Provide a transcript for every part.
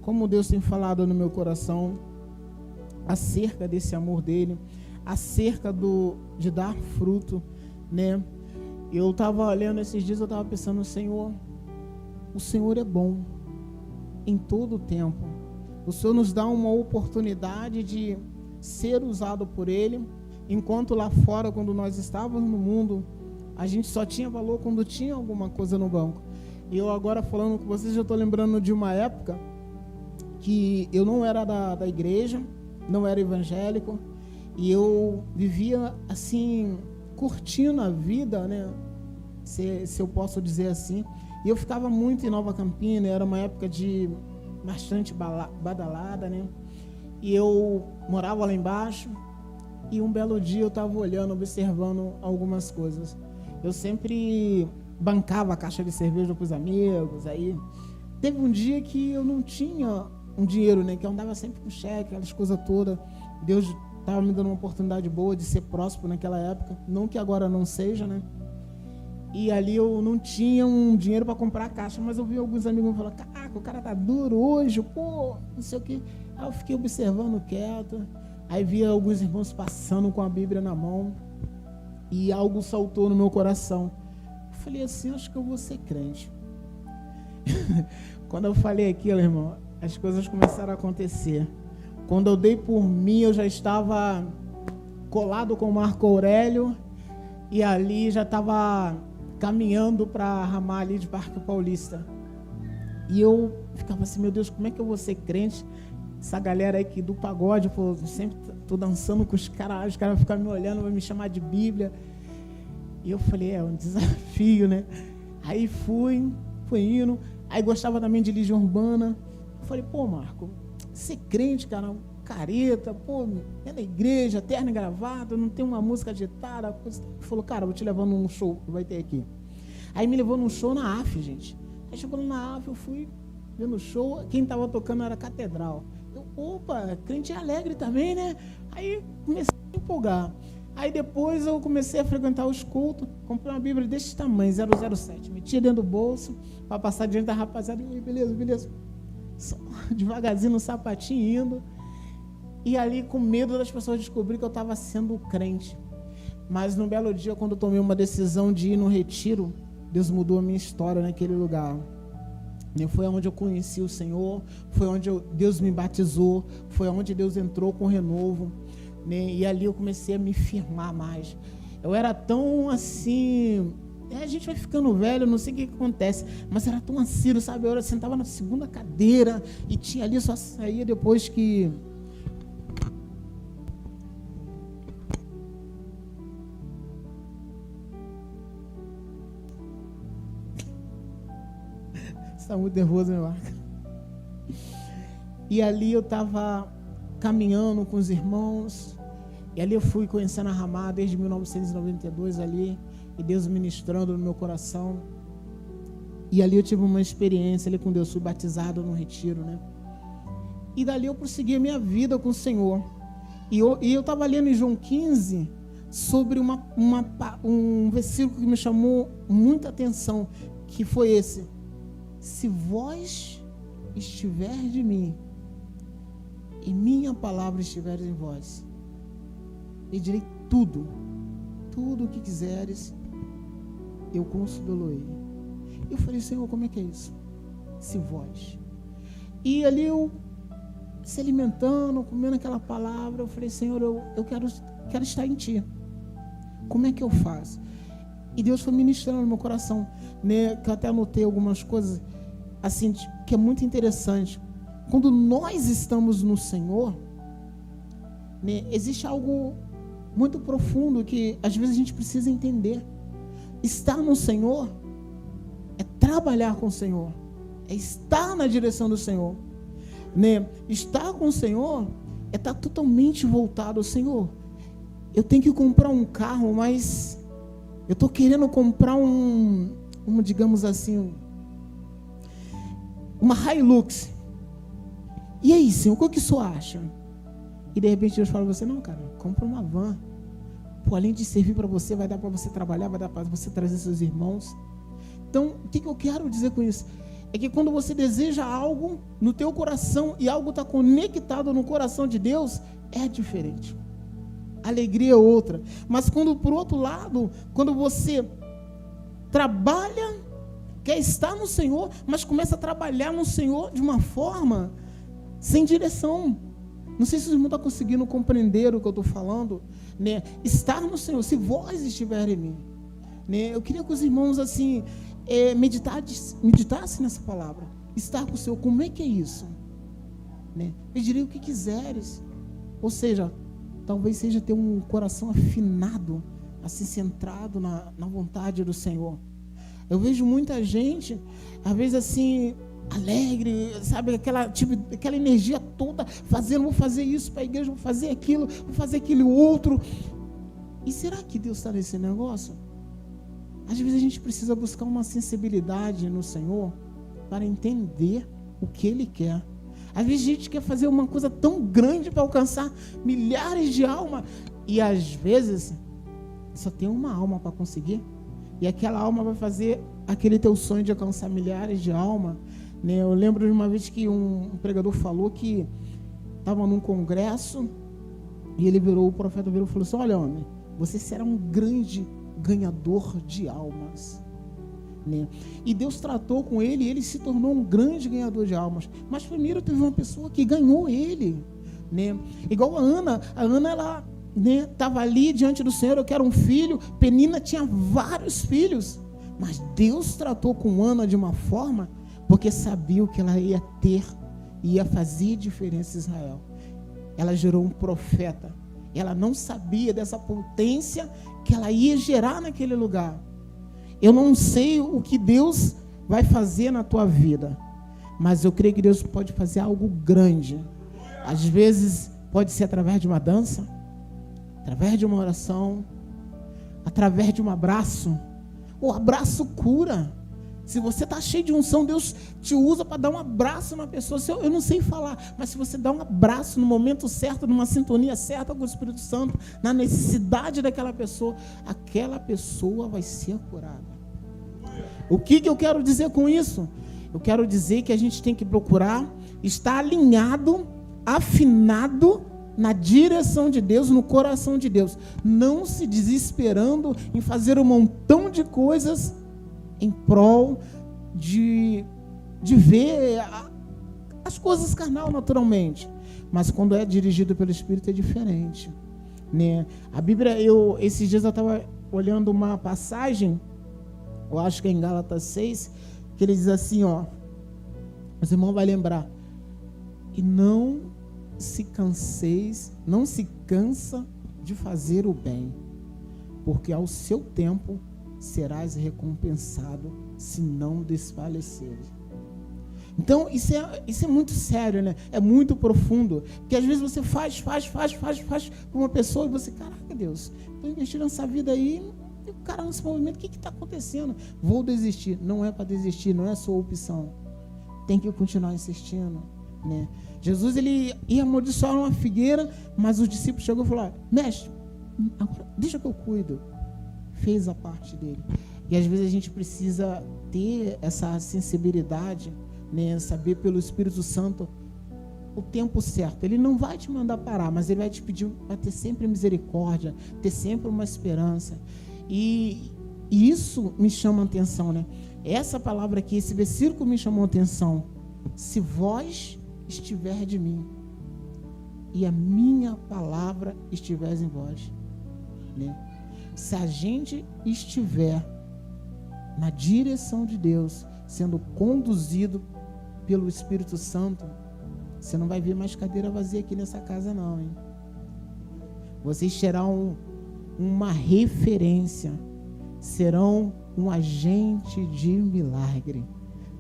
como Deus tem falado no meu coração acerca desse amor dele, acerca de dar fruto, né? Eu estava lendo esses dias, eu estava pensando, o Senhor é bom em todo o tempo. O Senhor nos dá uma oportunidade de ser usado por Ele, enquanto lá fora, quando nós estávamos no mundo, a gente só tinha valor quando tinha alguma coisa no banco. E eu agora falando com vocês, eu estou lembrando de uma época que eu não era da igreja, não era evangélico, e eu vivia assim, curtindo a vida, né? Se eu posso dizer assim. E eu ficava muito em Nova Campina, era uma época de bastante badalada, né? E eu morava lá embaixo, e um belo dia eu estava olhando, observando algumas coisas. Eu sempre bancava a caixa de cerveja para os amigos. Aí teve um dia que eu não tinha um dinheiro, né? Que eu andava sempre com cheque, aquelas coisas todas. Deus estava me dando uma oportunidade boa de ser próspero naquela época, não que agora não seja, né? E ali eu não tinha um dinheiro para comprar a caixa, mas eu vi alguns amigos me falando, caraca, o cara tá duro hoje, pô, não sei o que. Aí eu fiquei observando quieto, aí vi alguns irmãos passando com a Bíblia na mão, e algo saltou no meu coração. Eu falei assim, acho que eu vou ser crente. Quando eu falei aquilo, irmão, as coisas começaram a acontecer. Quando eu dei por mim, eu já estava colado com o Marco Aurélio, e ali já estava caminhando para a ramal ali de Parque Paulista. E eu ficava assim, meu Deus, como é que eu vou ser crente? Essa galera aí que do pagode, pô, sempre tô dançando com os caras vão ficar me olhando, vão me chamar de Bíblia. E eu falei, é um desafio, né? Aí fui indo, aí gostava também de Legião Urbana. Eu falei, pô, Marco, ser crente, cara, careta, pô, é na igreja, terno e gravata, não tem uma música agitada. Coisa. Ele falou, cara, vou te levar num show que vai ter aqui. Aí me levou num show na AF, gente. Aí chegou na AF, eu fui vendo o show, quem tava tocando era Catedral. Eu, opa, crente é alegre também, né? Aí comecei a empolgar. Aí depois eu comecei a frequentar os cultos, comprei uma Bíblia desse tamanho, 007, metia dentro do bolso, para passar diante da rapaziada, e beleza. Só devagarzinho no sapatinho indo. E ali com medo das pessoas descobrirem que eu estava sendo crente. Mas no belo dia, quando eu tomei uma decisão de ir no retiro, Deus mudou a minha história naquele lugar. Foi onde eu conheci o Senhor, foi onde Deus me batizou, foi onde Deus entrou com renovo, né? E ali eu comecei a me firmar mais. Eu era tão assim... a gente vai ficando velho, não sei o que acontece, mas era tão assíduo, sabe? Eu sentava na segunda cadeira e tinha ali, só saía depois que... Você está muito nervoso, meu Marco? E ali eu estava caminhando com os irmãos, e ali eu fui conhecendo a Ramá desde 1992 ali, e Deus ministrando no meu coração. E ali eu tive uma experiência ali com Deus, fui batizado no retiro, né? E dali eu prossegui a minha vida com o Senhor. E eu estava lendo em João 15 sobre um versículo que me chamou muita atenção, que foi esse: se vós estiver de mim e minha palavra estiver em vós, pedirei tudo o que quiseres, eu concedê-lo-ei. Eu falei, Senhor, como é que é isso? Se vós. E ali eu se alimentando, comendo aquela palavra, eu falei, Senhor, eu quero estar em Ti. Como é que eu faço? E Deus foi ministrando no meu coração, né? Que eu até anotei algumas coisas assim, que é muito interessante. Quando nós estamos no Senhor, né, existe algo muito profundo que às vezes a gente precisa entender. Estar no Senhor é trabalhar com o Senhor, é estar na direção do Senhor, né? Estar com o Senhor é estar totalmente voltado ao Senhor. Eu tenho que comprar um carro, mas eu estou querendo comprar digamos assim, uma Hilux. E aí, Senhor, o que o senhor acha? E de repente Deus fala para você, não, cara, compra uma van. Pô, além de servir para você, vai dar para você trabalhar, vai dar para você trazer seus irmãos. Então, o que eu quero dizer com isso? é que quando você deseja algo no teu coração e algo está conectado no coração de Deus, é diferente. A alegria é outra. Mas quando, por outro lado, quando você trabalha, quer estar no Senhor, mas começa a trabalhar no Senhor de uma forma sem direção. Não sei se os irmãos estão conseguindo compreender o que eu estou falando, né? Estar no Senhor, se vós estiverem em mim, né? Eu queria que os irmãos assim meditassem nessa palavra. Estar com o Senhor, como é que é isso? Né? Pedirei o que quiseres. Ou seja, talvez seja ter um coração afinado, assim centrado na vontade do Senhor. Eu vejo muita gente, às vezes assim, alegre, sabe, aquela energia toda, vou fazer isso para a igreja, vou fazer aquilo outro. E será que Deus está nesse negócio? Às vezes a gente precisa buscar uma sensibilidade no Senhor para entender o que Ele quer. Às vezes a gente quer fazer uma coisa tão grande para alcançar milhares de almas, e às vezes só tem uma alma para conseguir, e aquela alma vai fazer aquele teu sonho de alcançar milhares de almas, né? Eu lembro de uma vez que um pregador falou que estava num congresso, e ele virou, o profeta virou e falou assim: olha, homem, você será um grande ganhador de almas, né? E Deus tratou com ele, e ele se tornou um grande ganhador de almas. Mas primeiro teve uma pessoa que ganhou ele, né? Igual a Ana ela, né, estava ali diante do Senhor: eu quero um filho. Penina tinha vários filhos, mas Deus tratou com Ana de uma forma, porque sabia o que ela ia ter, ia fazer diferença em Israel. Ela gerou um profeta. Ela não sabia dessa potência que ela ia gerar naquele lugar. Eu não sei o que Deus vai fazer na tua vida, mas eu creio que Deus pode fazer algo grande. Às vezes pode ser através de uma dança, através de uma oração, através de um abraço. O abraço cura. Se você está cheio de unção, Deus te usa para dar um abraço na pessoa. Eu não sei falar, mas se você dá um abraço no momento certo, numa sintonia certa com o Espírito Santo, na necessidade daquela pessoa, aquela pessoa vai ser curada. O que eu quero dizer com isso? Eu quero dizer que a gente tem que procurar estar alinhado, afinado na direção de Deus, no coração de Deus, não se desesperando em fazer um montão de coisas em prol de ver as coisas carnal naturalmente, mas quando é dirigido pelo Espírito é diferente, né? A Bíblia, esses dias eu estava olhando uma passagem, eu acho que é em Gálatas 6, que ele diz assim, ó, os irmãos vão lembrar: e não se cansa de fazer o bem, porque ao seu tempo serás recompensado, se não desfaleceres. Então isso é muito sério, né? É muito profundo, porque às vezes você faz para uma pessoa e você, caraca, Deus, estou investindo nessa vida aí, e o cara nesse movimento, o que está acontecendo? Vou desistir. Não é para desistir, não é a sua opção, tem que continuar insistindo, né? Jesus, ele ia amaldiçoar uma figueira, mas os discípulos chegou e falaram: mestre, agora deixa que eu cuido. Fez a parte dele. E às vezes a gente precisa ter essa sensibilidade, né? Saber pelo Espírito Santo o tempo certo. Ele não vai te mandar parar, mas ele vai te pedir para ter sempre misericórdia, ter sempre uma esperança. E isso me chama a atenção, né? Essa palavra aqui, esse versículo me chamou a atenção: se vós estiver de mim e a minha palavra estiver em vós, né? Se a gente estiver na direção de Deus, sendo conduzido pelo Espírito Santo, você não vai ver mais cadeira vazia aqui nessa casa não, hein? Vocês serão uma referência, serão um agente de milagre,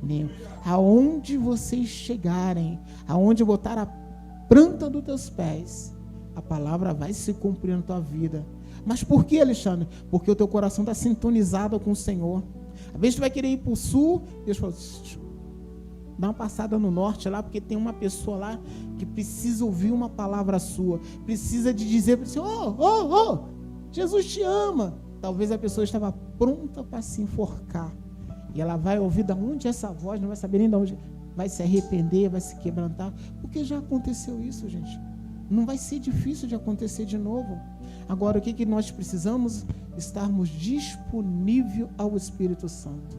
né? Aonde vocês chegarem, aonde botar a planta dos teus pés, a palavra vai se cumprir na tua vida. Mas por que, Alexandre? Porque o teu coração está sintonizado com o Senhor. Às vezes tu vai querer ir para o sul, Deus fala: dá uma passada no norte lá, porque tem uma pessoa lá que precisa ouvir uma palavra sua, precisa de dizer para você: Jesus te ama. Talvez a pessoa estava pronta para se enforcar, E ela vai ouvir de onde é essa voz, não vai saber nem de onde, vai se arrepender, vai se quebrantar, porque já aconteceu isso, gente. Não vai ser difícil de acontecer de novo. Agora, o que nós precisamos? Estarmos disponíveis ao Espírito Santo.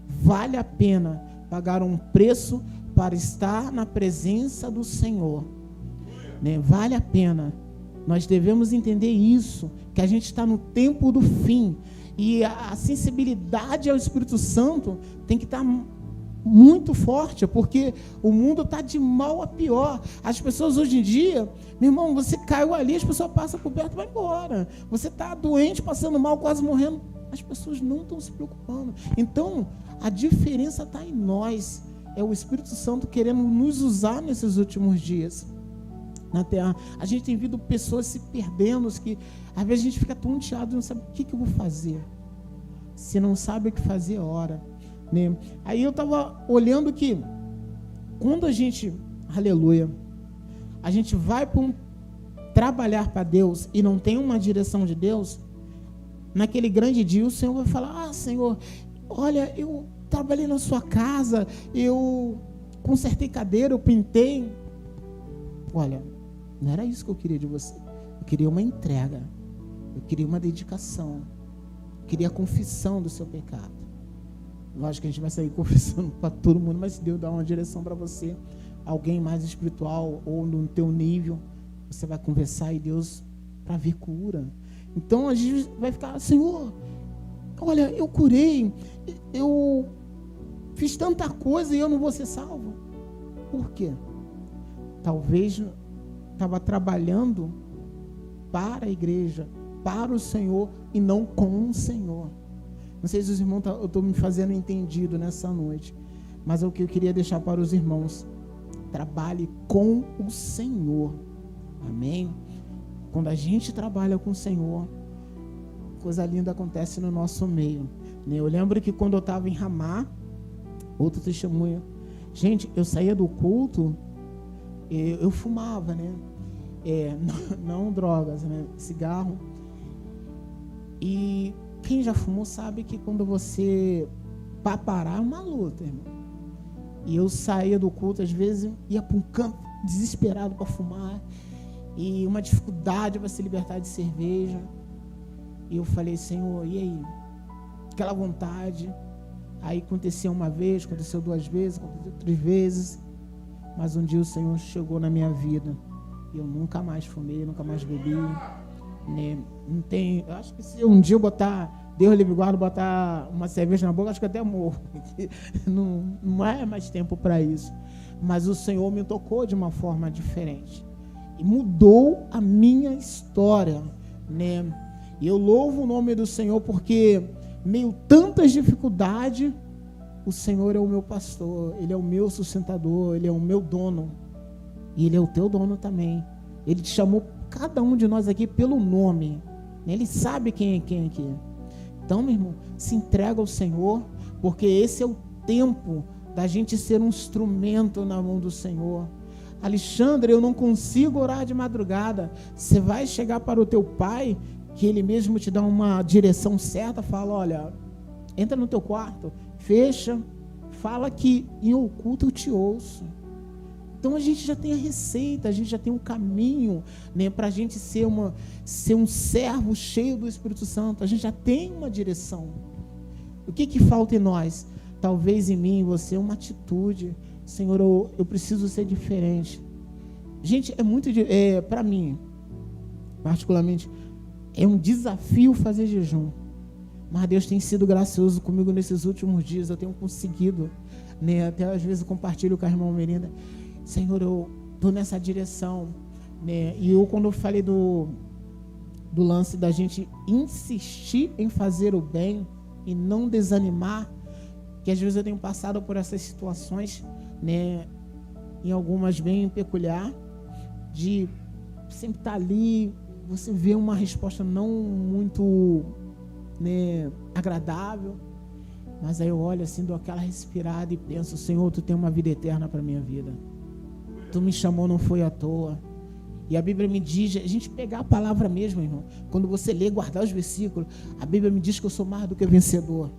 Vale a pena pagar um preço para estar na presença do Senhor, né? Vale a pena. Nós devemos entender isso, que a gente está no tempo do fim, e a sensibilidade ao Espírito Santo tem que estar muito forte, porque o mundo está de mal a pior. As pessoas hoje em dia, meu irmão, você caiu ali, as pessoas passam por perto e vai embora. Você está doente, passando mal, quase morrendo, as pessoas não estão se preocupando. Então, a diferença está em nós. É o Espírito Santo querendo nos usar nesses últimos dias na terra. A gente tem visto pessoas se perdendo, que às vezes a gente fica tonteado, não sabe o que eu vou fazer. Se não sabe o que fazer, ora, né? Aí eu estava olhando que quando a gente, aleluia, a gente vai para trabalhar para Deus e não tem uma direção de Deus, naquele grande dia o Senhor vai falar: Senhor, olha, eu trabalhei na sua casa, eu consertei cadeira, eu pintei. Olha, não era isso que eu queria de você. Eu queria uma entrega, eu queria uma dedicação, eu queria a confissão do seu pecado. Lógico que a gente vai sair confessando para todo mundo, mas se Deus dá uma direção para você, alguém mais espiritual ou no teu nível, você vai conversar e Deus para ver cura. Então a gente vai ficar: Senhor, olha, eu curei, eu fiz tanta coisa e eu não vou ser salvo. Por quê? Talvez estava trabalhando para a igreja, para o Senhor e não com o Senhor. Não sei se os irmãos, eu estou me fazendo entendido nessa noite, mas é o que eu queria deixar para os irmãos: trabalhe com o Senhor, amém? Quando a gente trabalha com o Senhor, coisa linda acontece no nosso meio, né? Eu lembro que quando eu estava em Ramá, outro testemunho, gente, eu saía do culto, eu fumava, né? Não drogas, né? Cigarro. E quem já fumou sabe que quando você para parar é uma luta, irmão. E eu saía do culto, às vezes ia para um campo desesperado para fumar, e uma dificuldade para se libertar de cerveja. E eu falei: Senhor, e aí? Aquela vontade. Aí aconteceu uma vez, aconteceu 2 vezes, aconteceu 3 vezes. Mas um dia o Senhor chegou na minha vida e eu nunca mais fumei, nunca mais bebi, né? Não tem, eu acho que se um dia eu botar, Deus livre guarda, botar uma cerveja na boca, acho que até morro. Não é mais tempo para isso. Mas o Senhor me tocou de uma forma diferente e mudou a minha história, né? E eu louvo o nome do Senhor, porque meio tantas dificuldades, o Senhor é o meu pastor, Ele é o meu sustentador, Ele é o meu dono, e Ele é o teu dono também. Ele te chamou, cada um de nós aqui, pelo nome, Ele sabe quem é quem aqui. Então, meu irmão, se entrega ao Senhor, porque esse é o tempo da gente ser um instrumento na mão do Senhor. Alexandre, eu não consigo orar de madrugada. Você vai chegar para o teu pai, que ele mesmo te dá uma direção certa, fala: olha, entra no teu quarto, fecha, fala que em oculto eu te ouço. Então a gente já tem a receita, a gente já tem um caminho, né, para a gente ser um servo cheio do Espírito Santo. A gente já tem uma direção. O que falta em nós? Talvez em mim, em você, uma atitude. Senhor, eu preciso ser diferente. Gente, é muito, para mim, particularmente, é um desafio fazer jejum. Mas Deus tem sido gracioso comigo nesses últimos dias. Eu tenho conseguido, né? Até às vezes eu compartilho com a irmã Melinda: Senhor, eu estou nessa direção, né? E quando eu falei do lance da gente insistir em fazer o bem e não desanimar, que às vezes eu tenho passado por essas situações, né? Em algumas bem peculiar, de sempre estar ali, você vê uma resposta não muito, né, agradável, mas aí eu olho assim, dou aquela respirada e penso: Senhor, Tu tem uma vida eterna para a minha vida. Tu me chamou, não foi à toa. E a Bíblia me diz, a gente pegar a palavra mesmo, irmão, quando você lê, guardar os versículos, a Bíblia me diz que eu sou mais do que vencedor.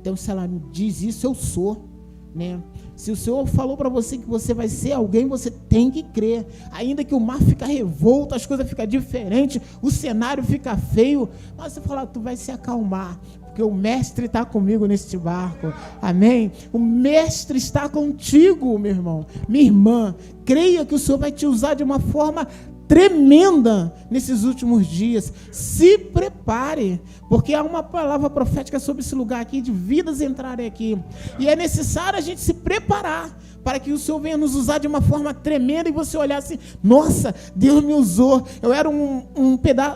Então, se ela diz isso, eu sou, né? Se o Senhor falou para você que você vai ser alguém, você tem que crer. Ainda que o mar fica revolto, as coisas ficam diferentes, o cenário fica feio, mas você fala, tu vai se acalmar, porque o mestre está comigo neste barco, amém? O mestre está contigo, meu irmão, minha irmã. Creia que o Senhor vai te usar de uma forma tremenda nesses últimos dias. Se prepare, porque há uma palavra profética sobre esse lugar aqui, de vidas entrarem aqui, e é necessário a gente se preparar para que o Senhor venha nos usar de uma forma tremenda e você olhar assim, nossa, Deus me usou, eu era um pedaço,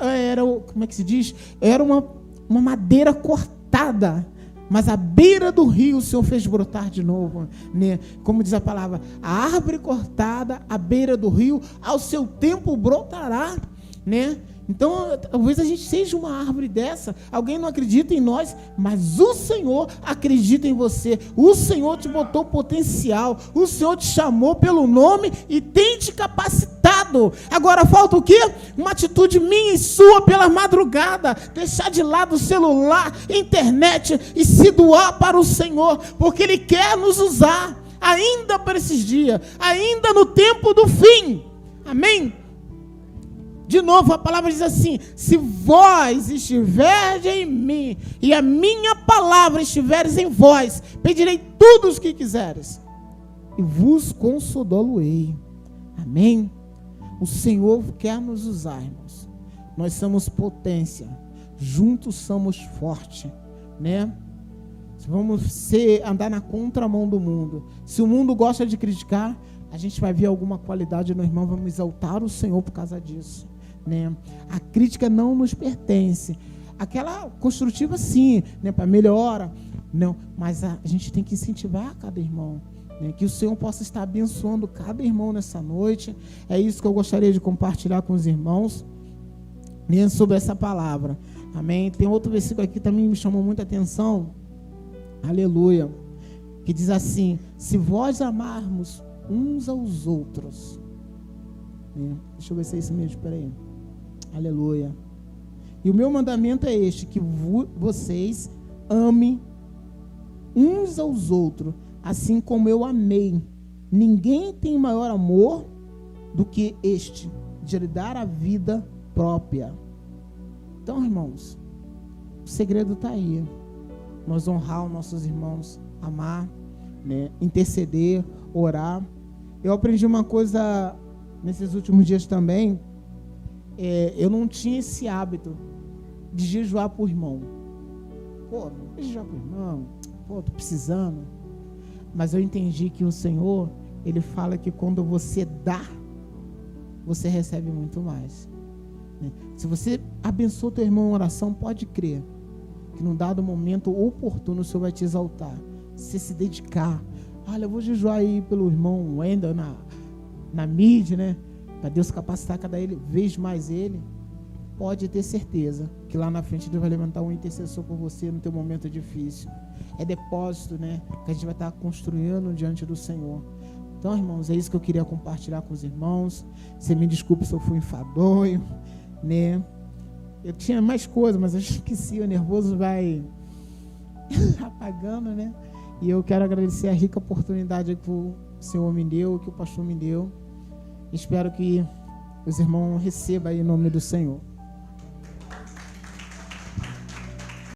como é que se diz? Eu era uma madeira cortada, mas à beira do rio o Senhor fez brotar de novo, né? Como diz a palavra, a árvore cortada à beira do rio, ao seu tempo brotará, né? Então, talvez a gente seja uma árvore dessa. Alguém não acredita em nós, mas o Senhor acredita em você. O Senhor te botou potencial. O Senhor te chamou pelo nome e tem te capacitado. Agora falta o quê? Uma atitude minha e sua pela madrugada. Deixar de lado o celular, internet e se doar para o Senhor, porque Ele quer nos usar ainda para esses dias, ainda no tempo do fim. Amém? De novo, a palavra diz assim: se vós estiveres em mim e a minha palavra estiveres em vós, pedirei tudo o que quiseres e vos consolá-lo-ei. Amém? O Senhor quer nos usar, irmãos. Nós somos potência, juntos somos fortes, né? Vamos andar na contramão do mundo. Se o mundo gosta de criticar, a gente vai ver alguma qualidade no irmão, vamos exaltar o Senhor por causa disso, né? A crítica não nos pertence. Aquela construtiva sim, né, para melhora, não, mas a gente tem que incentivar cada irmão, né, que o Senhor possa estar abençoando cada irmão nessa noite. É isso que eu gostaria de compartilhar com os irmãos, né, sobre essa palavra. Amém? Tem outro versículo aqui que também me chamou muita atenção, aleluia, que diz assim: se vós amarmos uns aos outros, né? Deixa eu ver se é isso mesmo, espera aí. Aleluia. E o meu mandamento é este, que vocês amem uns aos outros, assim como eu amei. Ninguém tem maior amor do que este, de dar a vida própria. Então, irmãos, o segredo está aí. Nós honrar os nossos irmãos, amar, né? Interceder, orar. Eu aprendi uma coisa nesses últimos dias também. Eu não tinha esse hábito de jejuar por irmão. Pô, não jejuar por irmão. Pô, tô precisando. Mas eu entendi que o Senhor, Ele fala que quando você dá, você recebe muito mais, né? Se você abençoa teu irmão em oração, pode crer que num dado momento oportuno o Senhor vai te exaltar. Se se dedicar, olha, eu vou jejuar aí pelo irmão Wendel na mídia, né? Para Deus capacitar cada vez mais ele, pode ter certeza que lá na frente Deus vai levantar um intercessor por você no teu momento difícil. É depósito, né, que a gente vai estar construindo diante do Senhor. Então, irmãos, é isso que eu queria compartilhar com os irmãos. Você me desculpe se eu fui enfadonho, né? Eu tinha mais coisas, mas eu esqueci, o nervoso vai apagando, né? E eu quero agradecer a rica oportunidade que o Senhor me deu, que o pastor me deu. Espero que os irmãos recebam aí em nome do Senhor.